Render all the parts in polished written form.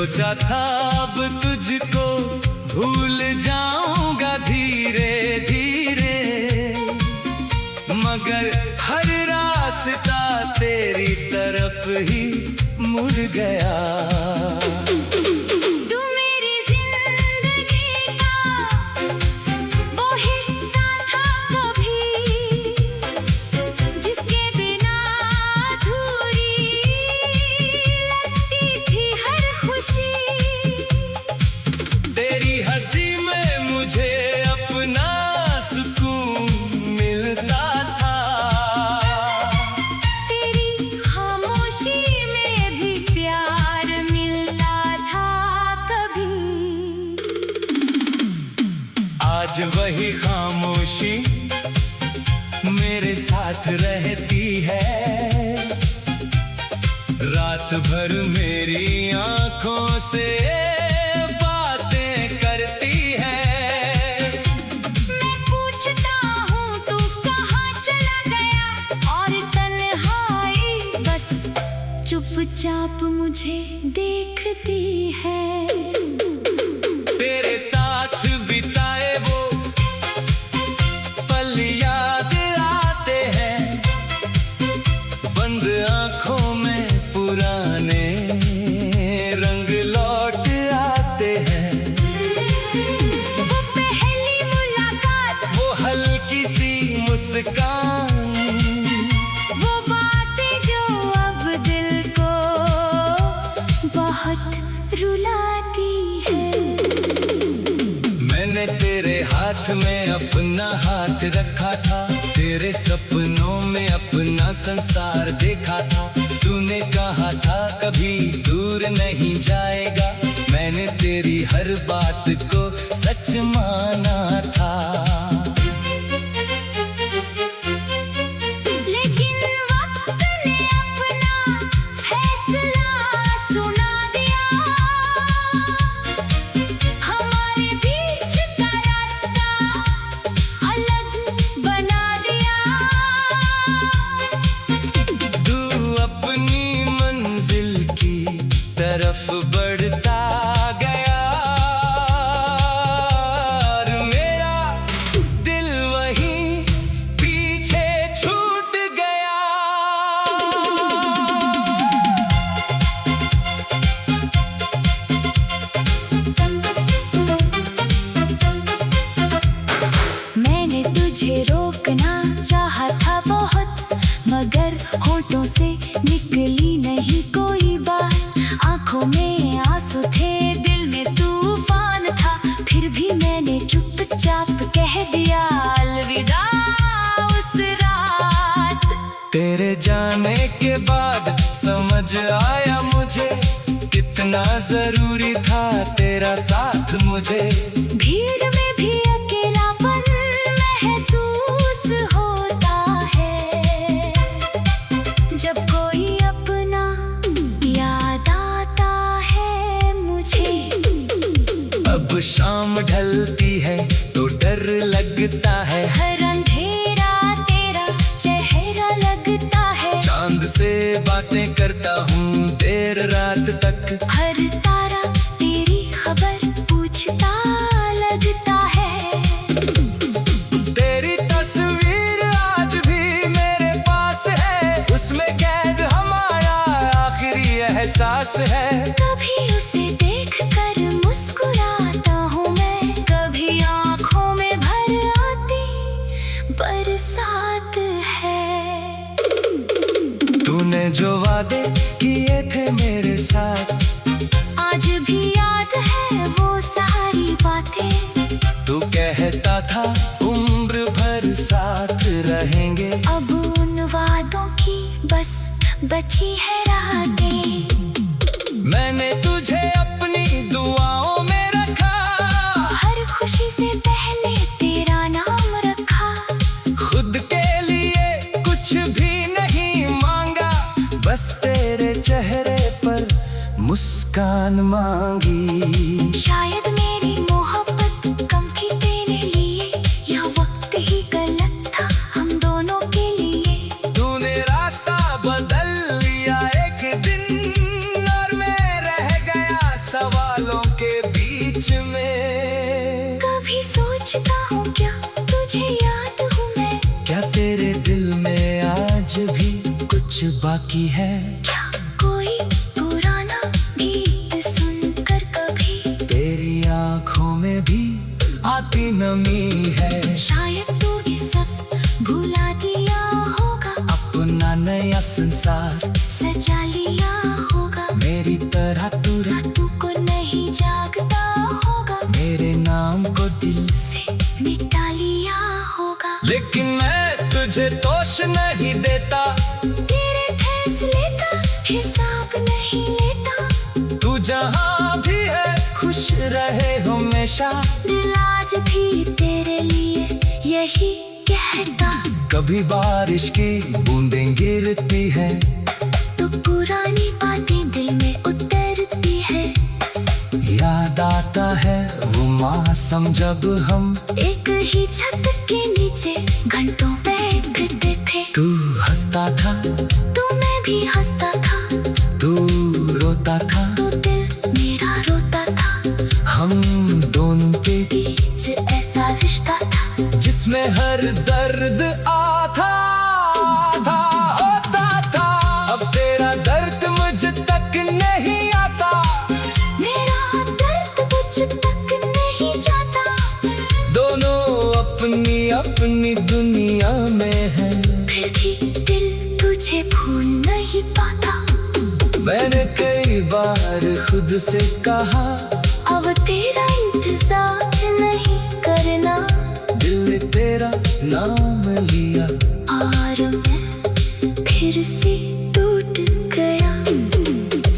सोचा था अब तुझको भूल जाऊंगा धीरे धीरे, मगर हर रास्ता तेरी तरफ ही मुड़ गया। आज वही खामोशी मेरे साथ रहती है, रात भर मेरी आंखों से बातें करती है। मैं पूछता हूँ तू कहाँ चला गया, और तन्हाई बस चुपचाप मुझे देखती है। तेरे साथ बिताए वो पल याद आते हैं, बंद आंखों में पुराने रंग लौट आते हैं। वो पहली मुलाकात, वो हल्की सी मुस्कान, वो बातें जो अब दिल को बहुत रुलाती है। मैंने तेरे हाथ में अपना हाथ रखा था, तेरे सपनों में अपना संसार देखा था। तूने कहा था कभी दूर नहीं जाएगा, मैंने तेरी हर बात को सच माना था। लेकिन वक्त ने अपना फैसला सुना दिया, हमारे बीच का रास्ता अलग बना दिया। तू अपनी मंजिल की तरफ बढ़ता गया, और मेरा दिल वहीं पीछे छूट गया। मैंने तुझे रोकना चाहा था बहुत, मगर होठों से निकली नहीं कोई बात। आंखों में आंसू थे, दिल में तूफान था, फिर भी मैंने चुपचाप कह दिया अलविदा उस रात। तेरे जाने के बाद समझ आया मुझे, कितना जरूरी था तेरा साथ मुझे। भीड़ में भी अकेलापन महसूस होता है, जब कोई अपना याद आता है मुझे। अब शाम ढलती है तो डर लगता है, हर अंधेरा तेरा चेहरा लगता है। चांद से बातें करता हूँ देर रात तक, हर तारा तेरी खबर पूछता लगता है। तेरी तस्वीर आज भी मेरे पास है, उसमें कैद हमारा आखिरी एहसास है। कभी उसे देखकर मुस्कुराता हूँ मैं, कभी आँखों में भर आती बरसात है। तूने जो वादे किए थे मेरे साथ, आज भी याद है वो सारी बातें। तू कहता था उम्र भर साथ रहेंगे, अब उन वादों की बस बची है रातें। मैंने तुझे अपनी दुआओं में रखा, हर खुशी से पहले तेरा नाम रखा। खुद के लिए कुछ भी नहीं मांगा, बस तेरे चेहरे पर मुस्कान मांगी। शायद मेरी मोहब्बत कम थी तेरे लिए, या वक्त ही गलत था हम दोनों के लिए। तूने रास्ता बदल लिया एक दिन, और मैं रह गया बाकी है। क्या कोई पुराना गीत सुनकर कभी तेरी आंखों में भी आती नमी है। शायद तू ये सब भुला दिया होगा, अपना नया संसार सजा लिया होगा। मेरी तरह तू रातों को नहीं जागता होगा, मेरे नाम को दिल से मिटा लिया होगा। लेकिन मैं तुझे दोष नहीं देता, तेरे फैसले का हिसाब नहीं लेता। तू जहाँ भी है खुश रहे हमेशा। दिल आज भी तेरे लिए यही कहता। कभी बारिश की बूंदें गिरती है तो पुरानी बातें दिल में उतरती है। याद आता है वो मौसम जब हम एक ही छत के नीचे घंटों बैठते थे। तू हंसता था तू मैं भी हंसता था, तू रोता था तो दिल मेरा रोता था। हम दोनों के बीच ऐसा रिश्ता था जिसमें हर दर्द आधा होता था। अब तेरा दर्द मुझ तक नहीं आता, मेरा दर्द मुझ तक नहीं जाता। दोनों अपनी अपनी दुनिया में है। फिर भी दिल तुझे भूल नहीं पाता। मैंने कई बार खुद से कहा अब तेरा इंतजार नहीं करना। दिल ने तेरा नाम लिया और मैं फिर से टूट गया।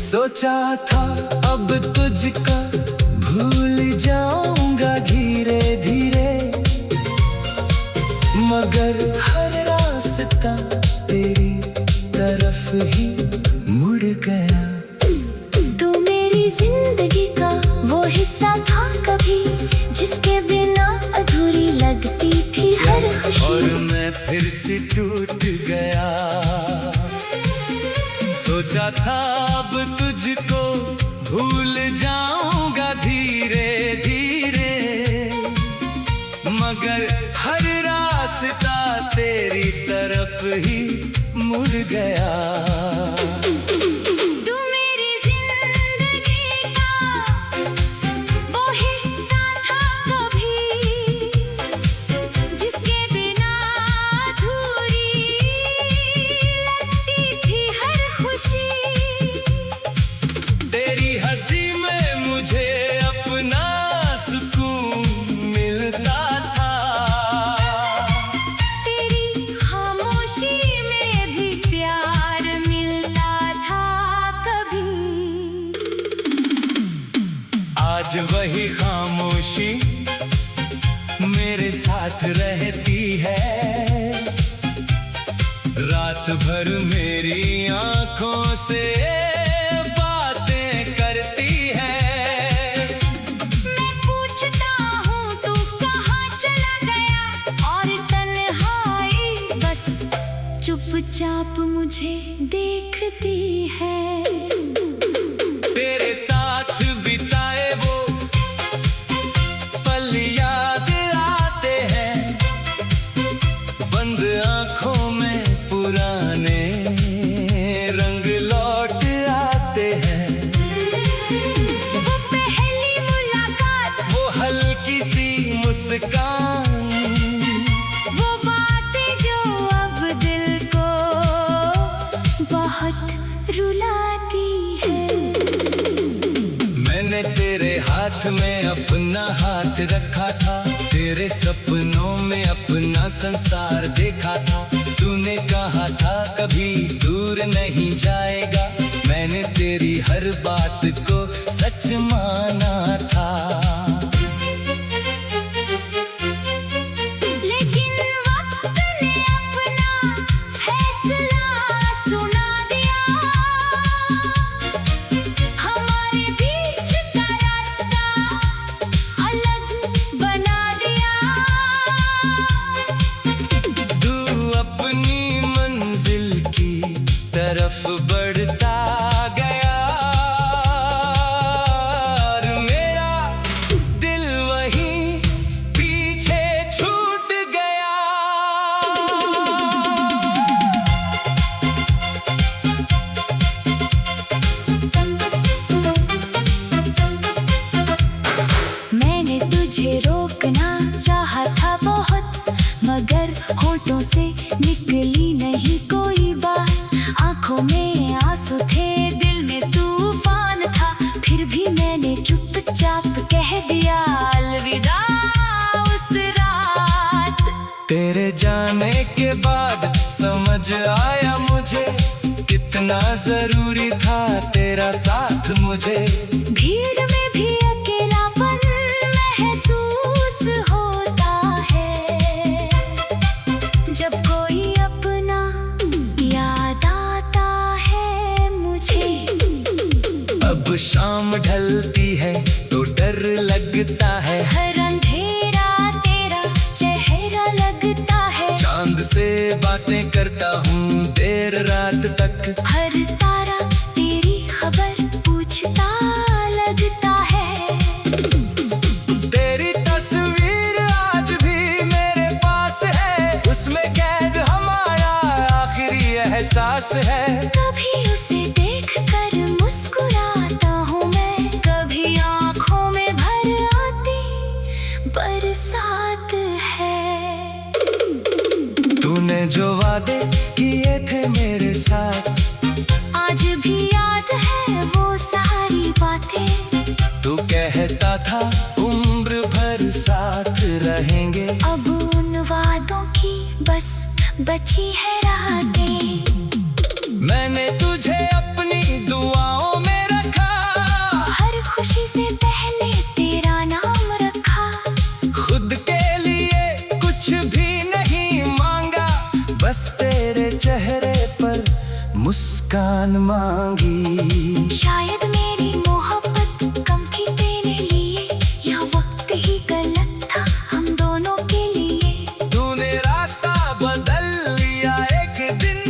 सोचा था अब तुझको भूल जाऊंगा धीरे धीरे, मगर हर रास्ता तेरी तरफ ही मुड़ गया। तू मेरी जिंदगी का वो हिस्सा था कभी, जिसके बिना अधूरी लगती थी हर खुशी। और मैं फिर से टूट गया। सोचा था अब तुझको भूल जाऊंगा धीरे धीरे, मगर हर रास्ता तेरी तरफ ही मुड़ गया। तू मेरी जिंदगी का वो हिस्सा था कभी, जिसके बिना अधूरी लगती थी हर खुशी। तेरी हंसी में मुझे अपना सुकून मिलता था, तेरी खामोशी में भी प्यार मिलता था कभी। आज वही खामोशी मेरे साथ रहती है। रात भर मेरी आंखों से बातें करती है। मैं पूछता हूँ तू कहाँ चला गया, और तन्हाई बस चुपचाप मुझे देखती है। तेरे साथ बिताए वो पल याद आते हैं, बंद आंखों में पुराने रंग लौट आते हैं। वो पहली मुलाकात, वो हल्की सी मुस्कान, वो बातें जो अब दिल को बहुत रुलाती है। मैंने तेरे हाथ में अपना हाथ रखा था, तेरे सपनों में अपना संसार देखा था। तूने कहा था कभी दूर नहीं जाएगा, मैंने तेरी हर बात को सच माना था। लेकिन वक्त ने अपना फैसला सुना दिया, हमारे बीच का रास्ता अलग बना दिया। तू अपनी मंजिल की तरफ बढ़ता गया, और समझ आया मुझे कितना जरूरी था तेरा साथ मुझे। भीड़ में भी अकेलापन महसूस होता है, जब कोई अपना याद आता है मुझे। अब शाम ढलती है तो डर लगता है, हर अंधेरा तेरा चेहरा लगता है। चांद से बातें करता हूँ देर रात तक, हर तारा तेरी खबर पूछता लगता है। तेरी तस्वीर आज भी मेरे पास है, उसमें कैद हमारा आखिरी एहसास है। कभी उसे देखकर मुस्कुराता हूँ मैं, कभी आँखों में भर आती बरसात है। तूने जो वादे किए थे मेरे साथ, आज भी याद है वो सारी बातें। तू कहता था उम्र भर साथ रहेंगे, अब उन वादों की बस बची है रातें। मैंने तुझे अपनी दुआओं में रखा, हर खुशी से पहले तेरा नाम रखा। खुद के लिए कुछ भी नहीं मांगा, बस तेरे चेहरे पर मुस्कान मांगी। शायद मेरी मोहब्बत कम थी तेरे लिए, या वक्त ही गलत था हम दोनों के लिए। तूने रास्ता बदल लिया एक दिन,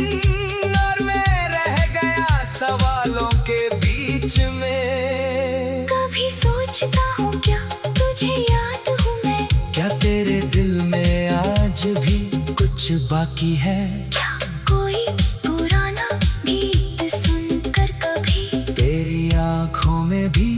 और मैं रह गया सवालों के बीच में। कभी सोचता हूँ क्या तुझे याद हूँ मैं, क्या तेरे दिल में आज भी कुछ बाकी है? क्या कोई पुराना गीत सुनकर कभी तेरी आँखों में भी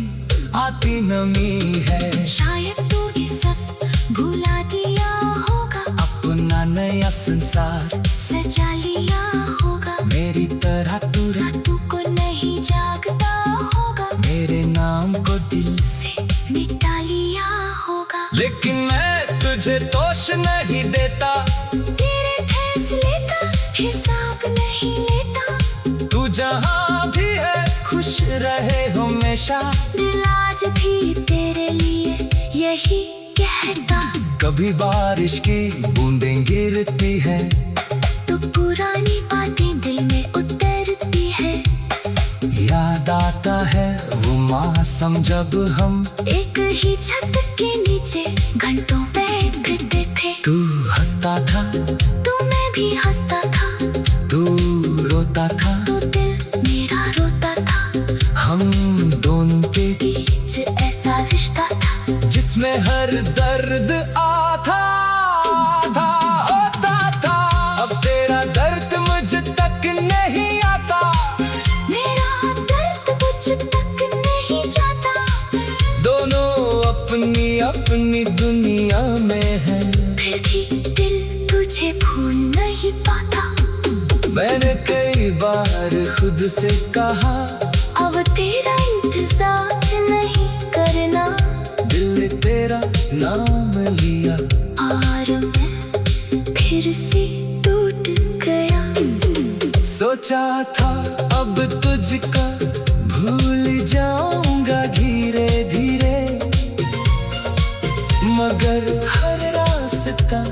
आती नमी है। शायद तू ये सब भुला दिया होगा, अपना नया संसार सजा लिया होगा। मेरी तरह तू तू को नहीं जागता होगा, मेरे नाम को दिल से, से मिटा लिया होगा। लेकिन मैं तुझे दोष नहीं देता, तेरे फैसले का हिसाब नहीं लेता। तू जहाँ भी है खुश रहे हमेशा, दिल आज भी तेरे लिए यही कहता। कभी बारिश की बूंदें गिरती है, तो पुरानी बातें दिल में उतरती है। याद आता है वो मौसम जब हम एक ही छत के नीचे घंटों बैठते थे। तू हंसता था तू मैं भी हंसता था, तू रोता था तो दिल मेरा रोता था। हम दोनों के बीच ऐसा रिश्ता था, जिसमें हर दर्द आता होता था। अब तेरा दर्द मुझ तक नहीं आता, मेरा दर्द मुझ तक नहीं जाता। दोनों अपनी अपनी दुनिया में है, फिर भी दिल तुझे भूल नहीं पाता। मैंने कई बार खुद से कहा, अब तेरा इंतजार नहीं करना। दिल ने तेरा नाम लिया और मैं फिर से टूट गया। सोचा था अब तुझको भूल जाऊंगा धीरे धीरे, मगर हर रास्ता